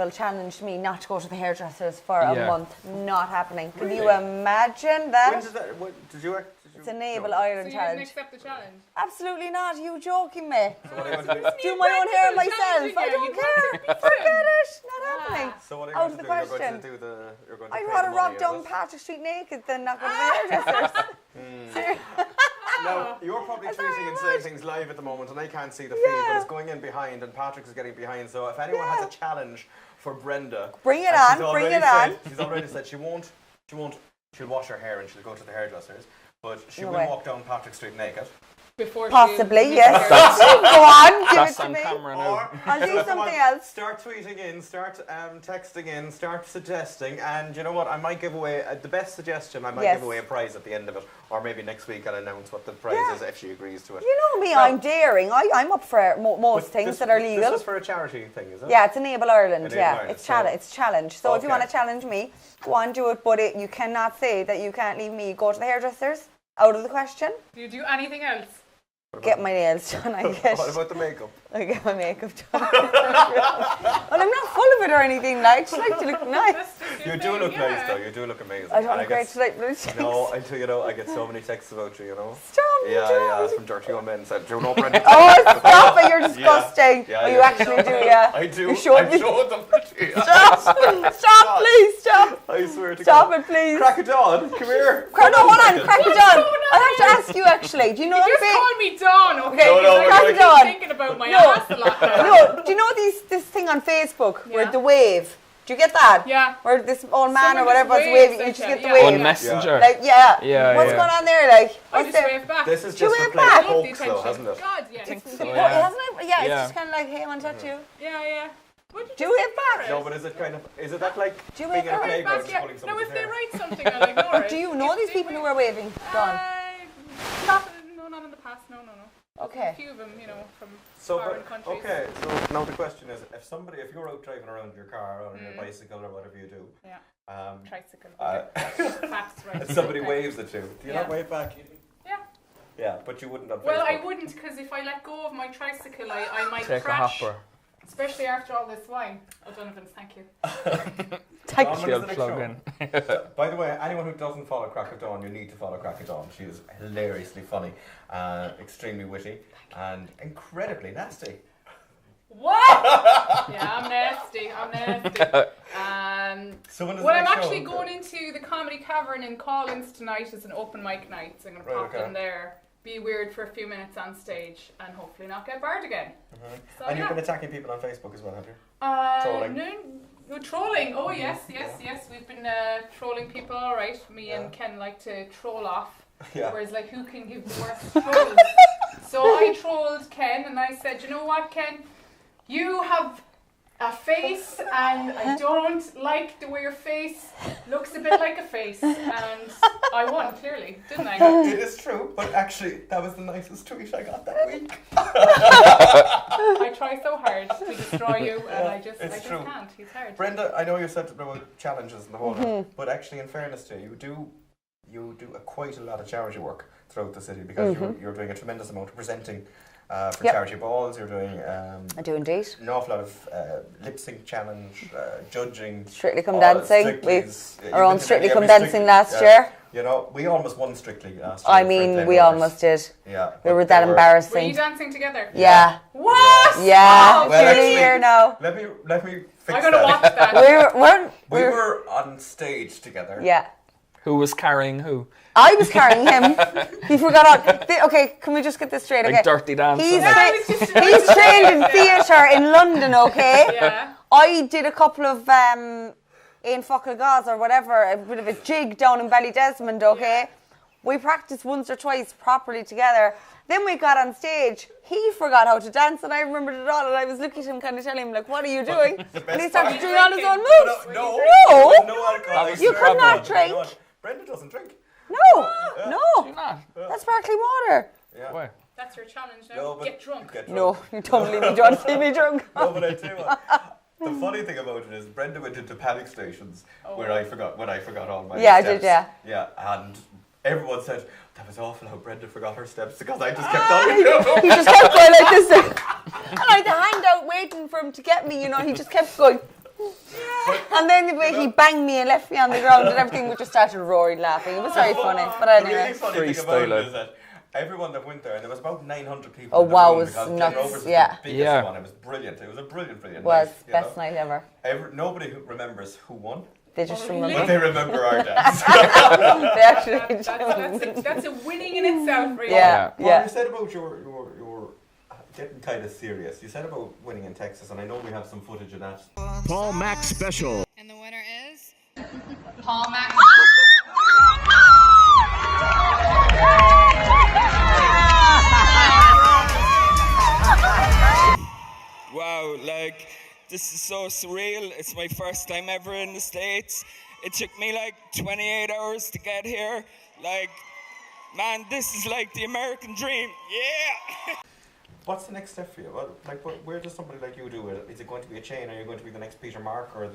Arsenal challenged me not to go to the hairdressers for a month. Not happening. Can you imagine that? When did that? Did you? It's a Naval Ireland challenge. So you didn't accept the challenge? Absolutely not. Are you joking me? So what are you going to do my own hair myself. I don't care. Forget it. Not happening. So what are you Out going of to the do? question. You're going to I'd pay rather the rock money, down Patrick Street naked than not go to the hairdressers. No, you're probably tweeting and saying things live at the moment, and I can't see the feed, but it's going in behind, and Patrick's getting behind. So if anyone has a challenge for Brenda, bring it on. She's already said she'll wash her hair and she'll go to the hairdressers, but she will walk down Patrick Street naked. Possibly, yes. Go on, give it to me. Camera now. I'll do something else. Start tweeting in, start texting in, start suggesting, and you know what? I might give away the best suggestion. I might give away a prize at the end of it, or maybe next week I'll announce what the prize is if she agrees to it. You know me, I'm daring. I'm up for most things that are legal. This is for a charity thing, is it? Yeah, it's Enable Ireland. It's challenge. So if you want to challenge me, go on, do it. But you cannot say that you can't leave me go to the hairdressers. Out of the question. Do you do anything else? Get my nails done, I guess. What about the makeup? I get my makeup done. Well, I'm not full of it or anything. I just like to look nice. You do look nice, though. You do look amazing. I don't look great tonight, but no, until you know, I get so many texts about you. You know. Stop. Yeah. From dirty old men said, "Do you know Brenda?" Oh, stop it! You're disgusting. You actually do, yeah. I do. You showed me. Showed them. Stop, please, stop. I swear to God. Stop it, please. Crack it on. Come here. No, hold on. Crack it on. I have to ask you actually. Do you know Just call me Dawn, okay? No, crack it on. Thinking about my ass a lot now. No, do you know this thing on Facebook where the wave? Do you get that? Yeah. Where this old man Someone or whatever is just waving, you waves just at get the you. wave. On Messenger. Like, what's going on there? Like, I just wave back. This is Do you just wave for playing back? hoax, though, hasn't it? God, yeah. hasn't it? Yeah, it's just kind of like, hey, I want to touch you. Yeah. Do you wave back? No, but is it that like Do you being wave in a back? playground just Yeah. pulling No, someone's if they hair? write something, I'll ignore it. Do you know these people who are waving? Dawn? No, not in the past. No. Okay. A few of them, from So, foreign countries. so now the question is, if you're out driving around your car or on your bicycle or whatever you do, tricycle. Facts, right. and somebody waves at you, do you not wave back? Yeah. Yeah, but you wouldn't on Well, Facebook. I wouldn't, because if I let go of my tricycle, I might Take crash. a hopper. Especially after all this wine. O'Donovan's, thank you. Thank you. Plug in. By the way, anyone who doesn't follow Crack of Dawn, you need to follow Crack of Dawn. She is hilariously funny, extremely witty, and incredibly nasty. What? Yeah, I'm nasty. So when is well, the I'm next actually show? going into the Comedy Cavern in Collins tonight as an open mic night. So I'm going to pop in there, be weird for a few minutes on stage, and hopefully not get barred again. So, And you've been attacking people on Facebook as well, have you? Trolling. No, trolling. Oh, yes. We've been trolling people, all right. Me and Ken like to troll off. Yeah. Whereas, like, who can give the worst trolls? So I trolled Ken, and I said, you know what, Ken? You have a face, and I don't like the way your face looks a bit like a face. And I won, clearly, didn't I? It is true, but actually, that was the nicest tweet I got that week. I try so hard to destroy you, and I just can't. He's hard. Brenda, I know you said about challenges and the whole lot, but actually, in fairness to you, you do quite a lot of charity work throughout the city because you're doing a tremendous amount of presenting for charity balls. You're doing I do indeed. An awful lot of lip sync challenge, judging. Strictly Come Dancing. We our own Strictly Come Dancing last year. You know, we almost won Strictly last year. I mean, we almost did. Yeah. We were that embarrassing. Were you dancing together? Yeah. What? Yeah. Well, actually, here now. Let me fix I'm gonna watch that. We were on stage together. Yeah. Who was carrying who? I was carrying him. He forgot all. Okay, can we just get this straight? Okay. Like Dirty Dancing. He's trained in theatre in London, okay? Yeah. I did a couple of in Focal Gauze or whatever, a bit of a jig down in Ballydesmond, okay? Yeah. We practiced once or twice properly together. Then we got on stage. He forgot how to dance, and I remembered it all. And I was looking at him, kind of telling him, like, "What are you doing?" And he started doing all his own moves. No alcohol. You could not drink. Brenda doesn't drink. No. She's not. That's sparkling water. Yeah. Why? That's your challenge now. Get drunk. No, you don't leave me. Don't see me drunk. No, but I tell you what. The funny thing about it is Brenda went into panic stations when I forgot all my steps. Yeah, I did, yeah. Yeah, and everyone said, that was awful how Brenda forgot her steps because I just kept on doing He just kept going like this. And I had the hand out waiting for him to get me, you know, he just kept going. And then the way he banged me and left me on the ground and everything, we just started roaring laughing. It was very funny. But The anyway. really funny thing about it Freestyler. is that everyone that went there, and there was about 900 people Oh, in the wow, room it was because nuts, Glen Rovers was yeah. the biggest Yeah. one. It was brilliant. It was a brilliant Was night, you best know? night ever. Nobody who remembers who won, They just really? but remember. they remember our dance. They actually That's a winning in itself, really. Yeah, Well, yeah. you said about your getting kind of serious. You said about winning in Texas, and I know we have some footage of that. Paul McSpecial. And the winner is Paul Mac. Wow, like, this is so surreal. It's my first time ever in the States. It took me like 28 hours to get here. Like, man, this is like the American dream. Yeah! What's the next step for you? Where does somebody like you do it? Is it going to be a chain? Are you going to be the next Peter Mark, or is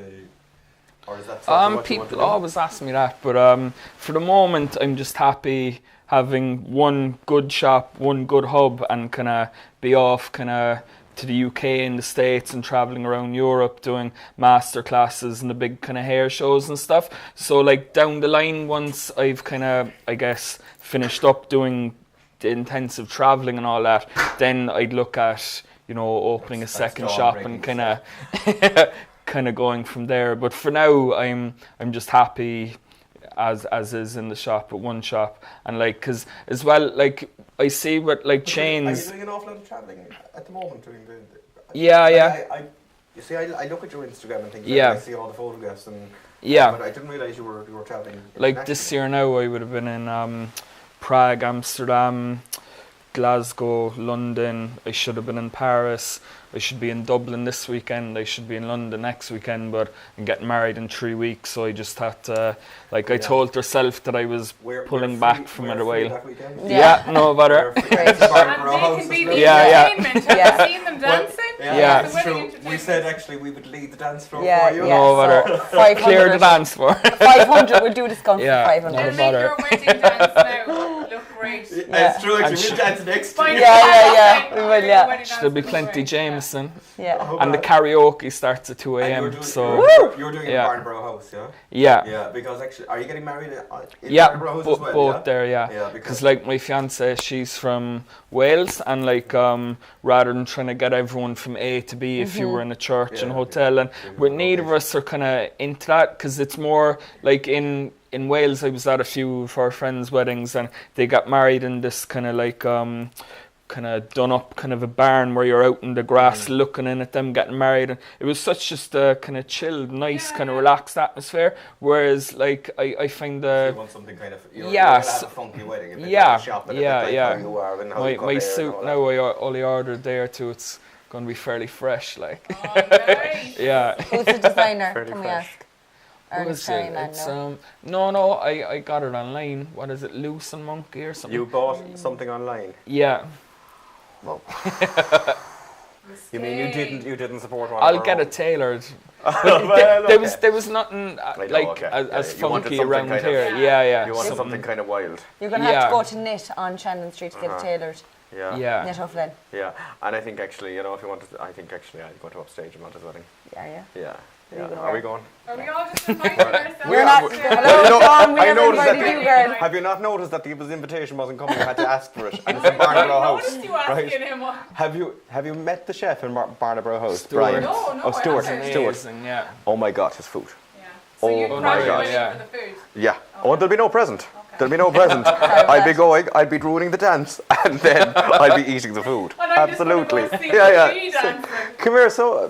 that something what you want to People do? always ask me that, but for the moment, I'm just happy having one good shop, one good hub, and kind of be off kind of to the UK and the States and traveling around Europe doing master classes and the big kind of hair shows and stuff. So like down the line, once I've kind of, I guess, finished up doing the intensive traveling and all that, then I'd look at, you know, opening a second shop and kind of going from there. But for now, I'm just happy as is in the shop, at one shop, and like, cause as well, like I see what like chains. Are you doing an awful lot of travelling at the moment? Yeah. You see, I look at your Instagram and things. Yeah. I see all the photographs and. Yeah. But I didn't realise you were travelling. Like this year now, I would have been in Prague, Amsterdam, Glasgow, London. I should have been in Paris. I should be in Dublin this weekend. I should be in London next weekend, but I'm getting married in 3 weeks, so I just had to, like, I told herself that I was pulling back from it a while. Yeah. No bother. And they can be the Yeah. entertainment. Have you seen them dancing? Yeah. That's true. We said actually we would lead the dance floor Yeah, for you. yeah. No bother. So 500. Clear the dance floor. 500, we'll do a discount Yeah. for 500. They'll No make bother. your wedding dance now look great. It's true. Actually, we'll dance next Fine. year. Yeah, we will, yeah. Wedding dance There'll be will look plenty great, Jameson. Yeah. And the karaoke starts at 2 And a.m. So you're doing it in Yeah. Barnborough House, yeah? yeah. Yeah, because actually, are you getting married in Yeah, Barnborough House as well? both yeah? there, yeah. Yeah, Because like my fiance, she's from Wales, and like rather than trying to get everyone from A to B, if you were in a church and Yeah, hotel, and yeah. with neither of us are kind of into that, because it's more like in Wales. I was at a few of our friends' weddings, and they got married in this kind of like kind of done up kind of a barn where you're out in the grass looking in at them getting married, and it was such just a kind of chilled, nice, kind of relaxed atmosphere. Whereas like I find You want something kind of, you Yeah, have a funky wedding. A bit yeah, like a shop and a bit yeah, like yeah. how you are and how you cut my hair suit and all now I only ordered a day or two. It's going to be fairly fresh, like. Oh, nice. Yeah. Who's the designer, Fairly can we fresh. ask? What Ernest is it? Ferryman, It's no? no, I got it online. What is it, Loose and Monkey or something? You bought something online. Yeah, You mean you didn't support one? I'll of our get own? it tailored. Well, There was nothing like okay. as You wanted funky something around kind of- here. Yeah. You want something kind of wild. You're going to have Yeah. to go to Knit on Shannon Street to get it tailored. Yeah. Yeah. Knit O'Flynn. Yeah. And I think actually, if you wanted, I think actually I'd go to upstage and not his wedding. Yeah. Yeah. you gonna Are we wear? going? Are we all just inviting ourselves? We're not. You Hello, know, John. We I never noticed that invited you, girl. Have you not noticed that the invitation wasn't coming? You had to ask for it, and it's in Barnborough I House. noticed you asking him what. Have you met the chef in Barnborough House, Stuart. Brian? No, Oh, Stuart. I haven't. Stuart. Amazing, yeah. Oh my God, his food. Yeah. So Oh you'd my probably God. wait Yeah. for the food. Yeah. Oh, there'll be no present. Okay. There'll be no present. I'll be going. I'll be ruining the dance, and then I'll be eating the food. And I'm Absolutely. Just gonna go see Yeah. the So, dancing. come here. So,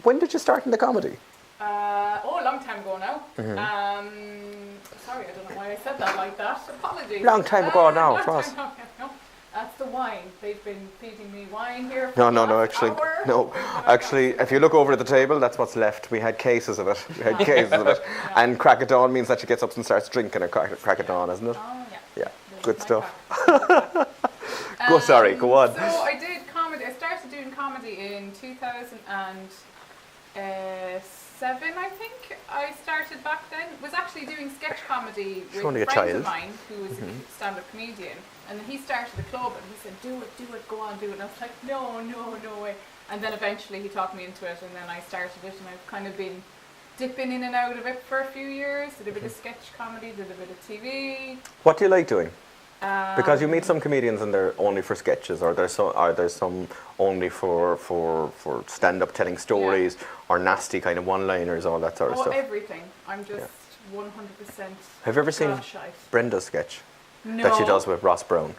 when did you start in the comedy? A long time ago now. Sorry, I don't know why I said that like that. Apologies. Long time ago now, long trust. time ago, yeah, no. That's the wine. They've been feeding me wine here. No, For the last actually, hour. no. Actually, if you look over at the table, that's what's left. We had cases of it. We had cases of it. And crack at dawn means that she gets up and starts drinking at crack at dawn, isn't it? Oh yeah. Yeah. This Good is my stuff. crack. Sorry, go on. So I did comedy. I started doing comedy in 2007, I think. I started back then. Was actually doing sketch comedy with only a friends of child. mine who was a stand-up comedian. And then he started a club and he said, do it, go on, do it. And I was like, no way. And then eventually he talked me into it, and then I started it, and I've kind of been dipping in and out of it for a few years. Did a bit of sketch comedy, did a bit of TV. What do you like doing? Because you meet some comedians and they're only for sketches, or are there some only for stand-up telling stories, or nasty kind of one-liners, all that sort of stuff? Everything. I'm just 100%. Have you ever seen godshite. Brenda's sketch No. that she does with Ross Brown?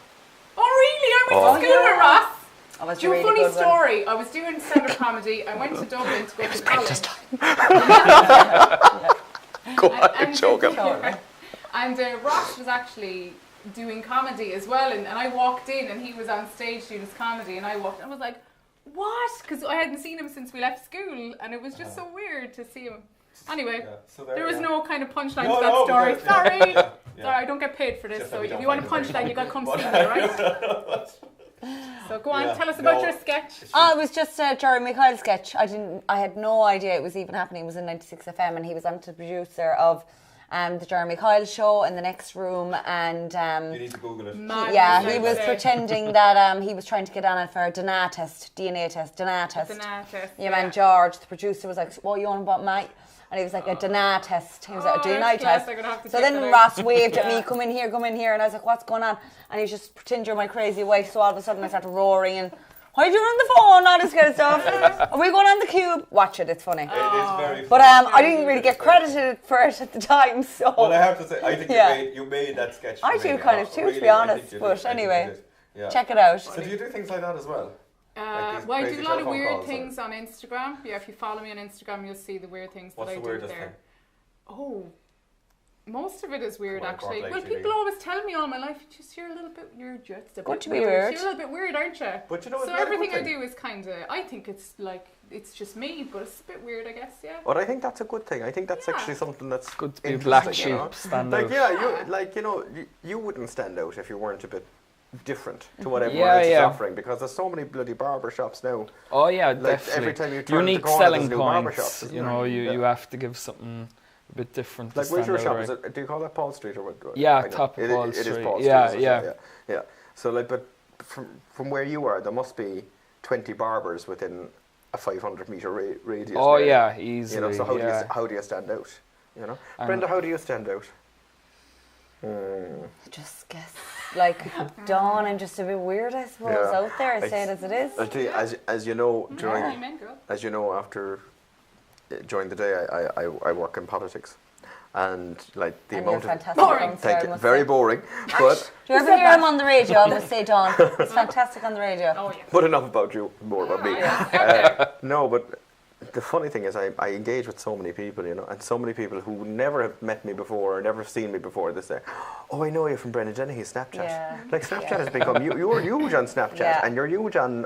Oh really? I went to school with Ross. Oh, that's Do you a a really funny good one. story? I was doing stand-up comedy. I went to Dublin to go to college. Go on, I'm joking. And Ross was actually doing comedy as well, and I walked in and he was on stage doing his comedy, and I walked in, I was like, what? Because I hadn't seen him since we left school, and it was just so weird to see him. Anyway, there was no kind of punchline to that story. Sorry. Sorry, I don't get paid for this, so if you want a punchline, you got to come see me, right? So go on, tell us about your sketch. Oh, it was just a Jerry Mikhail sketch. I had no idea it was even happening. It was in 96 FM, and he was the producer of the Jerry Mikhail show in the next room, and You need to Google it. he was pretending that he was trying to get on it for a DNA test. Yeah, man, George, the producer, was like, "What you on about, mate?" And he was like, "A DNA test." He was like, "A DNA test." So then Ross waved at me, come in here, and I was like, "What's going on?" And he was just, "Pretend you're my crazy wife." So all of a sudden I started roaring and, "Why are you on the phone?" All this kind of stuff. Are we going on the cube? Watch it, it's funny. It is very funny. But I didn't really get credited for it at the time, so. Well, I have to say, I think you made that sketch. I do kind of too, to be honest. But anyway, check it out. So do you do things like that as well? Well, I do a lot of weird things on Instagram. Yeah, if you follow me on Instagram, you'll see the weird things that I do there. Oh, most of it is weird, actually. Well, people always tell me all my life, you're a little bit, you're just a bit weird. You're a little bit weird, aren't you? But you know, so everything I do is kind of, I think it's like, it's just me, but it's a bit weird, I guess, yeah. But I think that's a good thing. I think that's actually something that's good to be a black sheep, stand out. You wouldn't stand out if you weren't a bit different to what everyone else is offering, because there's so many bloody barber shops now. Oh yeah, like, definitely. Every time you turn unique the corner, selling there's points. shops, You have to give something a bit different. Like where's your shop? Is it, do you call that Paul Street or what? Yeah, top of Paul Street. It is Paul Street. Yeah. So like, but from where you are, there must be 20 barbers within a 500-meter radius. Oh yeah, easily. You know, so how do you stand out? You know, Brenda, how do you stand out? Just guess, like Dawn, I'm just a bit weird, I suppose, out there. I say it as it is. I'll tell you, as you know, after during the day, I work in politics, and like the amount of boring. Thank you, very boring. But do you ever hear him on the radio? I must say, Dawn, he's fantastic on the radio. Oh yeah. But enough about you, more about me. No, but the funny thing is, I engage with so many people, you know, and so many people who never have met me before or never seen me before. They say, "Oh, I know you from Brenda Dennehy's Snapchat." Yeah. Like Snapchat has become you're huge on Snapchat, and you're huge on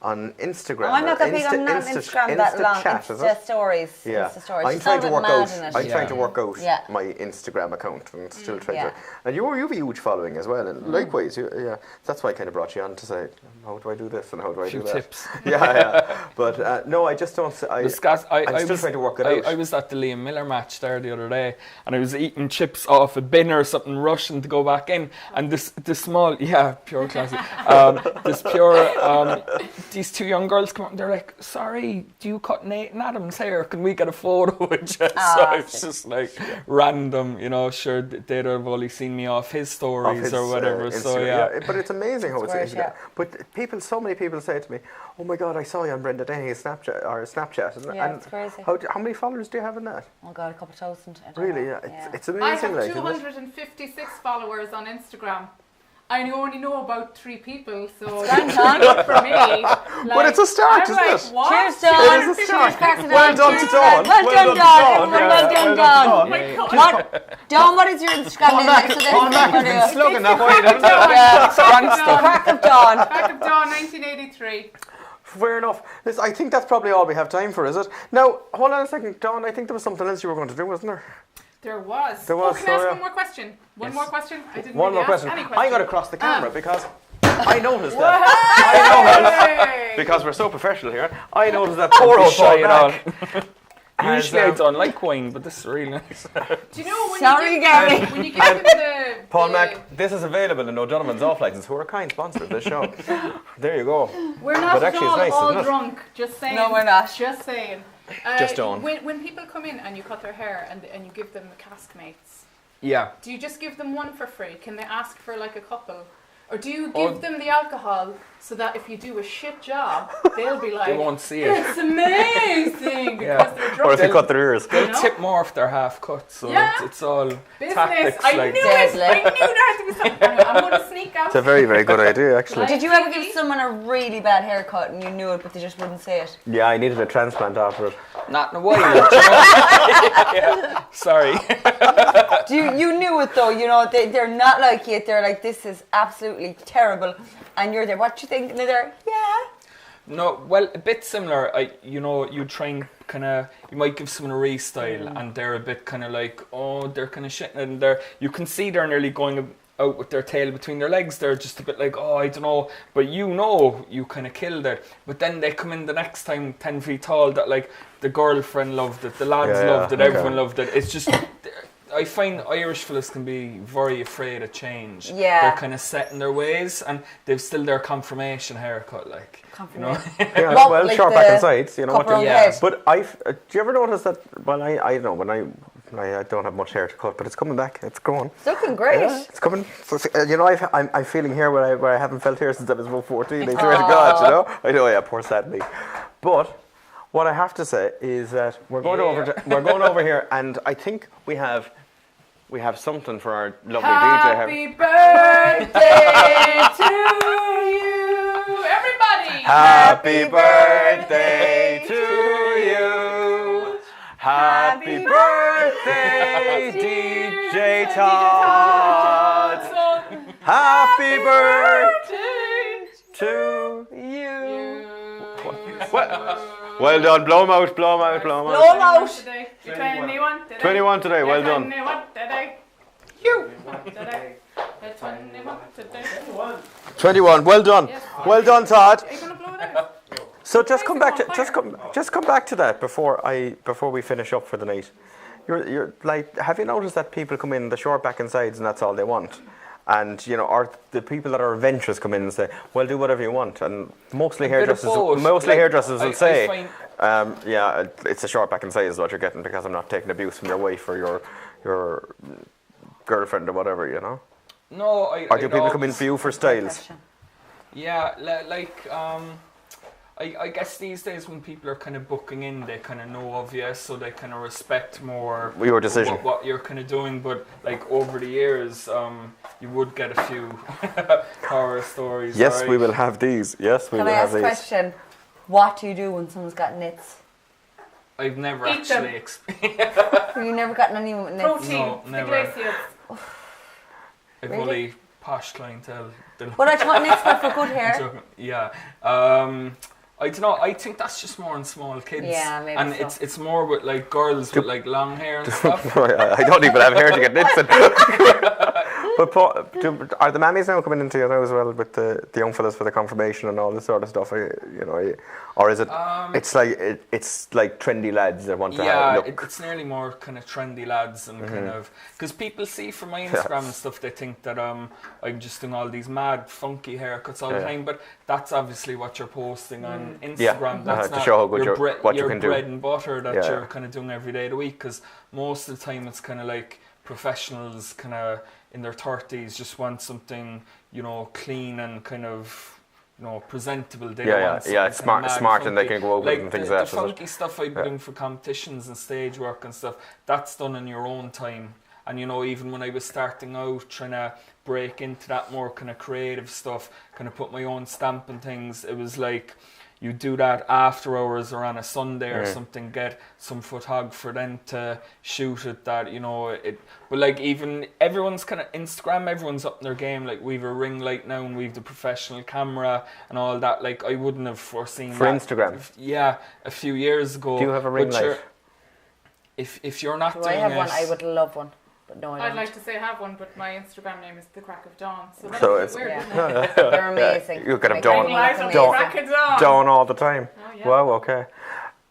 Instagram. Oh, I'm not that big on Instagram that long. Insta stories. Yeah. Insta stories. I'm trying to work out. I'm trying to work out my Instagram account and still trying to. And you have a huge following as well, and likewise, that's why I kind of brought you on to say, how do I do this and how do I do that? Tips. But no, I just don't. I'm still trying to work it out. I was at the Liam Miller match there the other day, and I was eating chips off a bin or something, rushing to go back in, and this small, pure classic, these two young girls come up and they're like, "Sorry, do you cut Nathan Adams' hair? Can we get a photo with you?" So it's just like random, you know. Sure, they'd have only seen me off his stories or whatever. But it's amazing how it's. But so many people say to me, "Oh my God, I saw you on Brenda Dennehy's Snapchat." And it's crazy. How many followers do you have in that? Oh God, a couple thousand. Really? Yeah. It's amazing. I have 256 followers on Instagram. I only know about 3 people, so that's good for me. But it's a start, isn't it? Cheers, Dawn. It is a start. Well done to Dawn. Well done, Dawn. Dawn, what is your Instagram name? Slogan that way. Crack of Dawn. Crack of Dawn, 1983. Fair enough. I think that's probably all we have time for, is it? Now, hold on a second, Dawn. I think there was something else you were going to do, wasn't there? There was. Can I ask one more question? One more question? I didn't really ask any question. I got to cross the camera because I noticed that. Because we're so professional here. I noticed that poor old Paul back. Usually I don't like wine, but this is really nice. Do you know when Sorry, Gary. When you give them Paul Mac, this is available in O'Donovan's Off License, who are a kind sponsor of this show. There you go. We're not But at actually, all, it's nice, all isn't it? drunk. Just saying. No, we're not. Just saying. Just don't. When people come in and you cut their hair and you give them the cask mates, Yeah. do you just give them one for free? Can they ask for like a couple? Or do you give them the alcohol so that if you do a shit job, they'll be like, They won't see it. it's amazing because Yeah. they're Or drunk. if you cut their ears. They'll You know? tip more if they're half cut, so Yeah. it's all Business. tactics. I like knew Deadly. it. I knew there had to be something. I'm going to sneak out. It's a very, very good idea, actually. Did you ever give someone a really bad haircut and you knew it, but they just wouldn't say it? Yeah, I needed a transplant after it. Not in a while. do you know? Yeah. Sorry. You knew it though, you know, they're not like you. They're like, this is absolutely terrible. And you're there, what do you think? And they're there, yeah. No, well, a bit similar. You try and kind of, you might give someone a restyle, and they're a bit kind of like, oh, they're kind of shitting, and you can see they're nearly going out with their tail between their legs. They're just a bit like, oh, I don't know, but you kind of killed it. But then they come in the next time 10 feet tall. That like the girlfriend loved it, the lads loved it, everyone loved it. It's just. I find Irish fellas can be very afraid of change. Yeah. They're kind of set in their ways, and they've still their confirmation haircut, like. Confirmation. You know? Yeah, What, well, like sharp the back and sides, you know what cup around you the head? But do you ever notice that, well, I don't know, when I don't have much hair to cut, but it's coming back, it's growing. It's looking great. Yeah, it's coming. So, you know, I'm feeling here where I haven't felt here since I was about 14. I swear to God, you know. I know, yeah, poor sad me. But what I have to say is that we're going over here, and I think we have something for our lovely Happy DJ. birthday to you, everybody! Happy birthday to you. Happy birthday, DJ Todd. Happy birthday to you. Well done. Blow 'em out. Blow 'em out. Blow 'em out. Blow 'em out. Today. You're 21 today. 21 today. Well You're done. 21 today. You. Today. You're 21 today. 21. Well done. Yes. Well done, Todd. Are you gonna blow it out? So just come back to Fire. just come back to that before we finish up for the night. You're like, have you noticed that people come in the short back and sides and that's all they want? And you know, or the people that are adventurous come in and say, "Well, do whatever you want." And mostly hairdressers will say, "Yeah, it's a short back and sides is what you're getting because I'm not taking abuse from your wife or your girlfriend or whatever, you know." No, or do people come in for you for styles? Yeah, I guess these days when people are kind of booking in, they kind of know of you, so they kind of respect more your decision, what you're kind of doing. But like over the years, you would get a few horror stories. Yes, right? we will have these. Yes, we Can will I have ask a these. question? What do you do when someone's got nits? I've never Eat them. actually Have you never gotten anyone with nits? Protein. No, The never. glaciers. I've Really? only posh clientele. But I thought nits were for good hair. Yeah. I don't know. I think that's just more in small kids. Yeah, maybe and so. it's more with like girls with like long hair and stuff. I don't even have hair to get nits in. But Paul, are the mammies now coming into you now as well with the young fellas for the confirmation and all this sort of stuff? You know, or is it? It's like trendy lads that want to have look. It's nearly more kind of trendy lads and kind of because people see from my Instagram and stuff, they think that I'm just doing all these mad funky haircuts all the time, but that's obviously what you're posting on Instagram. That's to not show how good what you your can do. bread and butter that you're kind of doing every day of the week. Because most of the time it's kind of like professionals, kind of in their 30s, just want something, you know, clean and kind of, you know, presentable. They don't want smart, and they can go over like and things the like that. funky stuff I've been doing for competitions and stage work and stuff, that's done in your own time. And you know, even when I was starting out, trying to break into that more kind of creative stuff, kind of put my own stamp and things, it was like you do that after hours or on a Sunday or something, get some photographer then to shoot it, that, you know, but like even everyone's kind of Instagram, everyone's up in their game, like we've a ring light now and we've the professional camera and all that, like I wouldn't have foreseen for that. Instagram. Yeah, a few years ago. Do you have a ring light? If you're not Do doing I have it, one? I would love one. But no, I don't. I'd like to say I have one, but my Instagram name is The Crack of Dawn. So that's So a bit it's- weird, Yeah. isn't it? They're amazing. You could have Like, done- everyone looks Light on amazing. the Crack of Dawn. Down all the time. Oh, yeah. Wow, okay.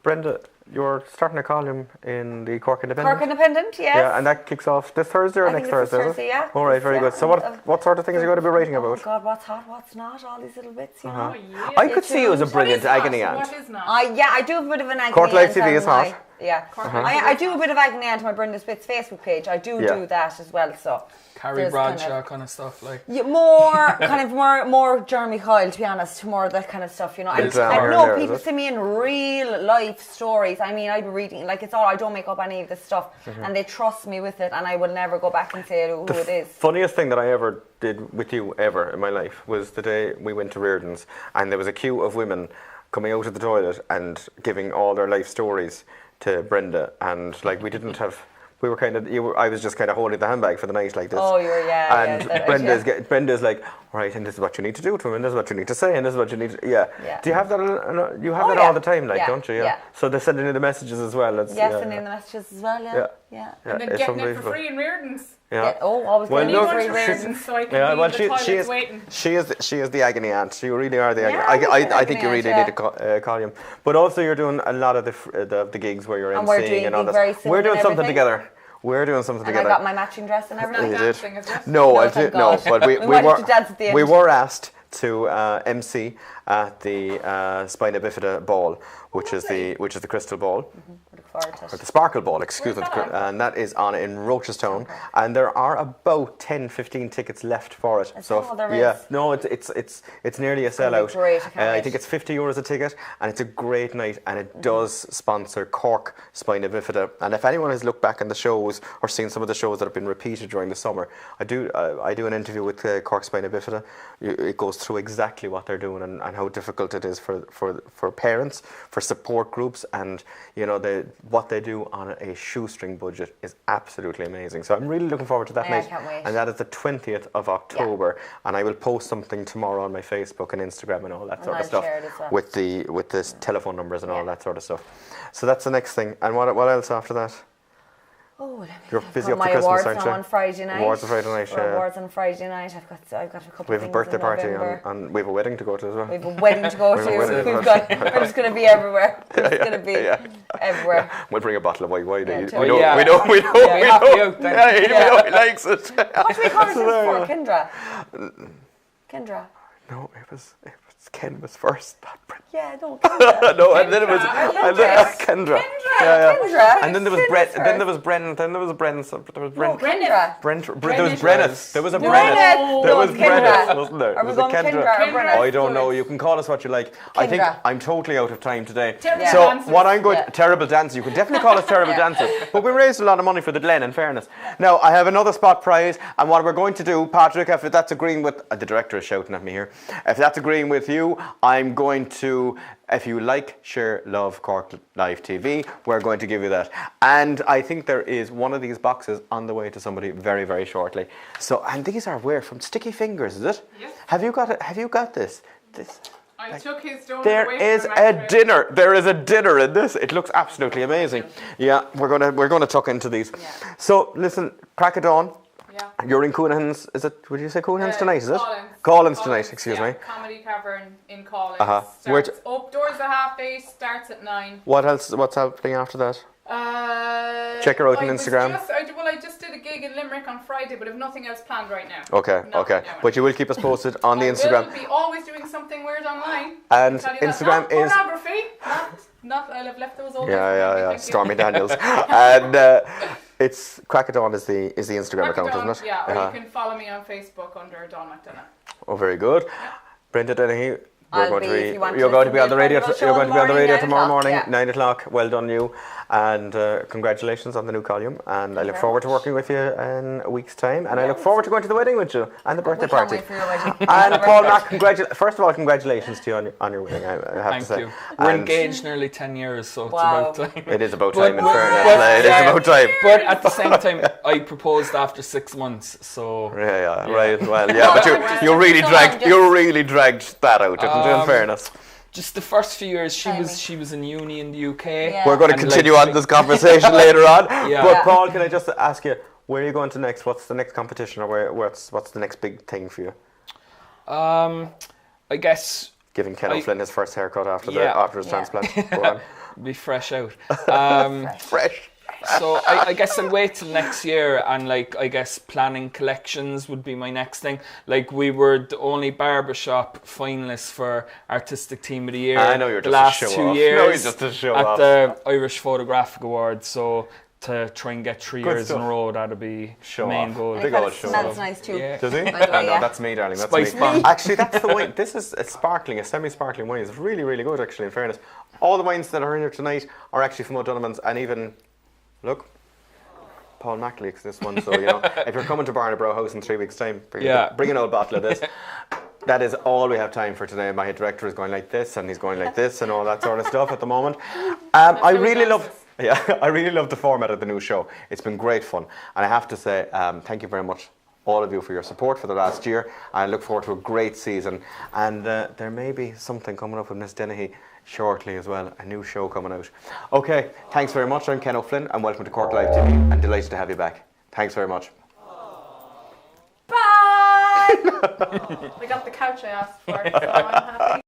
Brenda, you're starting a column in the Cork Independent. Cork Independent, yes. Yeah, and that kicks off this Thursday or I next think it's Thursday? this Thursday, yeah. All right, very good. So what sort of things are you going to be writing Oh about? God, what's hot, what's not, all these little bits, you know. Oh, yeah. I could see you as a What brilliant is not? agony aunt. What is not? I do a bit of an agony Cork Live aunt TV on is hot. Yeah, Cork I do a bit of agony aunt on my Brenda Spitz Facebook page. I do that as well. So Carrie there's Bradshaw kind of stuff, like. Yeah, more Jeremy Kyle, to be honest, more of that kind of stuff, you know. And I know people send me in real life stories. I mean, I'd be reading, like, it's all, I don't make up any of this stuff, and they trust me with it, and I will never go back and say who it is. Funniest thing that I ever did with you ever in my life was the day we went to Reardon's, and there was a queue of women coming out of the toilet and giving all their life stories to Brenda, and like we didn't have. We were kind of. I was just kind of holding the handbag for the night like this. Oh, you were, And Brenda's like, all right, and this is what you need to do to him, and this is what you need to say, and this is what you need to. Yeah. Do you have that? You have that all the time, like, don't you? Yeah. So they're sending you the messages as well. Sending the messages as well. Yeah. And then getting it for free in Reardon's. Yeah. Always getting it for free Reardon's, so I can leave the toilets waiting. She is the agony aunt. You really are the agony. I think you really need a column. But also, you're doing a lot of the gigs where you're emceeing and all that. We're doing something together. We're doing something together. I got my matching dress and everything. You did? No, I did. No, but we were asked to MC at the Spina Bifida Ball, which is the Crystal Ball. Or the Sparkle Ball, excuse me, and that is on in Rochestown, and there are about 10-15 tickets left for it. So it's nearly a sellout. I think it's €50 a ticket, and it's a great night, and it does sponsor Cork Spina Bifida. And if anyone has looked back in the shows or seen some of the shows that have been repeated during the summer, I do an interview with Cork Spina Bifida. It goes through exactly what they're doing and how difficult it is for parents, for support groups, and you know what they do on a shoestring budget is absolutely amazing. So I'm really looking forward to that night. I can't wait. And that is the 20th of October. Yeah. And I will post something tomorrow on my Facebook and Instagram and all that sort of stuff. With the telephone numbers and all that sort of stuff. So that's the next thing. And what else after that? Oh, you're busy up to my Christmas, awards aren't you? on Friday night. Awards on Friday night. Awards on Friday night. I've got a couple. We have a birthday party and we have a wedding to go to as well. We have a wedding to go to. We're just going to be everywhere. We're just going to be everywhere. We'll bring a bottle of white wine. We know he likes it. What do we call it for? Kendra. No, it was Ken was first. Yeah, no, Kendra. No, and then it was Kendra. Kendra. And then there was Brent. Then there was Brennan. Then there was Brennan. There was Brent. Kendra. There was Brenneth. There was a Brenneth. There was Brenneth, wasn't there? Are we going Kendra? I don't know. You can call us what you like. I think I'm totally out of time today. So what I'm going terrible dancer. You can definitely call us terrible dancers. But we raised a lot of money for the Glen, in fairness. Now I have another spot prize, and what we're going to do, Patrick, if that's agreeing with the director is shouting at me here. If that's agreeing with you, I'm going to, if you like, share, love Cork Live TV, we're going to give you that. And I think there is one of these boxes on the way to somebody very, very shortly. So, and these are where from Sticky Fingers, is it? Yes. Have you got this? I took his donut There away is from a dinner. There is a dinner in this. It looks absolutely amazing. Yeah, we're gonna tuck into these. Yeah. So listen, crack of dawn. Yeah. You're in Coonan's, is it? Would you say Coonan's tonight, is it? Collins tonight, excuse me. Comedy Cavern in Collins. Starts up doors at 8:30, starts at 9. What else? What's happening after that? Check her out on Instagram. I just did a gig in Limerick on Friday, but I have nothing else planned right now. Okay. But you will keep us posted on the Instagram. I will be always doing something weird online. And Instagram is pornography. Not I'll have left those old. Yeah. Stormy Daniels. And it's Crack of Dawn is the Instagram account, isn't it? Yeah, or you can follow me on Facebook under Dawn McDonough. Oh, very good. Yeah. Brenda Dennehy. You're going to be on the radio. You're going to be on the radio tomorrow morning, 9 o'clock. Well done, you. And congratulations on the new column. And I look forward to working with you in a week's time. And I look forward to going to the wedding with you and the birthday party. And Paul Mac, first of all, congratulations to you on your wedding. I have to say. Thank you. We're engaged nearly 10 years, so it's about time. It is about time, in fairness. It is about time. But at the same time, I proposed after 6 months, so. Right. Well, but you really dragged that out, didn't you? In fairness. Just the first few years, she was in uni in the UK. Yeah. We're going to continue on this conversation later on. Yeah. But Paul, can I just ask you, where are you going to next? What's the next competition, or what's the next big thing for you? I guess giving Ken Flynn his first haircut after his transplant. Go on. Be fresh out. Fresh. So I guess I'll wait till next year, and like I guess planning collections would be my next thing. Like we were the only barbershop finalists for Artistic Team of the Year. I know you're the just last a show 2 off. years No, you're just a show at off. the Irish Photographic Awards. So to try and get 3 Good years in stuff. a row, that'd be Show the main off. goal. Big And old it show smells off. nice too. Yeah. Does he? By the way, No, yeah. that's me, darling. That's Spice me. bomb. Actually, that's the wine. This is a sparkling, a semi-sparkling wine. It's really, really good, actually, in fairness. All the wines that are in here tonight are actually from McDonough's, and even, look, Paul McLeek's this one. So, you know, if you're coming to Barnabrough House in 3 weeks' time, bring an old bottle of this. That is all we have time for today. My director is going like this, and he's going like this, and all that sort of stuff at the moment. I really love the format of the new show. It's been great fun, and I have to say thank you very much, all of you, for your support for the last year. I look forward to a great season, and there may be something coming up with Miss Dennehy shortly as well, a new show coming out. Okay, thanks very much. I'm Ken O'Flynn, and welcome to Cork Live TV, and delighted to have you back. Thanks very much. Bye! I got the couch I asked for, so I'm happy.